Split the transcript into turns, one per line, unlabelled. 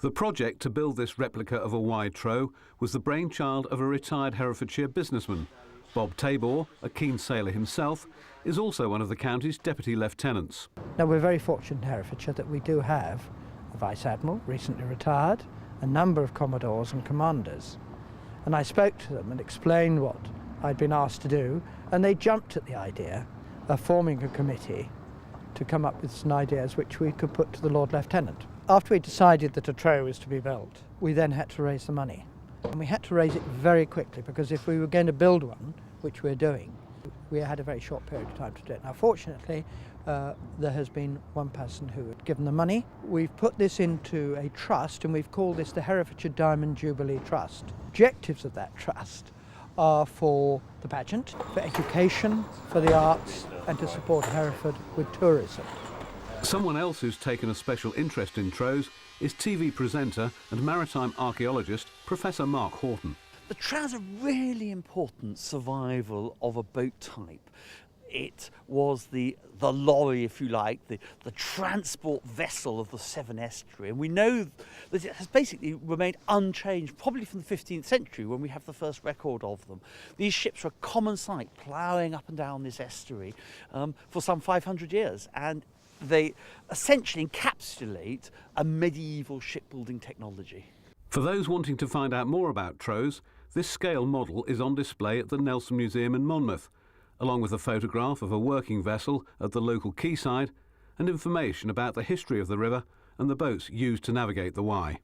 The project to build this replica of a Wye Trow was the brainchild of a retired Herefordshire businessman. Bob Tabor, a keen sailor himself, is also one of the county's deputy lieutenants.
Now, we're very fortunate in Herefordshire that we do have a Vice Admiral, recently retired, a number of Commodores and Commanders. And I spoke to them and explained what I'd been asked to do, and they jumped at the idea of forming a committee to come up with some ideas which we could put to the Lord Lieutenant. After we decided that a Trow was to be built, we then had to raise the money. And we had to raise it very quickly, because if we were going to build one, which we're doing, we had a very short period of time to do it. Now, fortunately, there has been one person who had given the money. We've put this into a trust, and we've called this the Herefordshire Diamond Jubilee Trust. Objectives of that trust are for the pageant, for education, for the arts, and to support Hereford with tourism.
Someone else who's taken a special interest in Trows is TV presenter and maritime archaeologist Professor Mark Horton.
The Trow's a really important survival of a boat type. It was the lorry, if you like, the transport vessel of the Severn Estuary. And we know that it has basically remained unchanged, probably from the 15th century when we have the first record of them. These ships were a common sight, ploughing up and down this estuary for some 500 years. And they essentially encapsulate a medieval shipbuilding technology.
For those wanting to find out more about Trows, this scale model is on display at the Nelson Museum in Monmouth, along with a photograph of a working vessel at the local quayside and information about the history of the river and the boats used to navigate the Wye.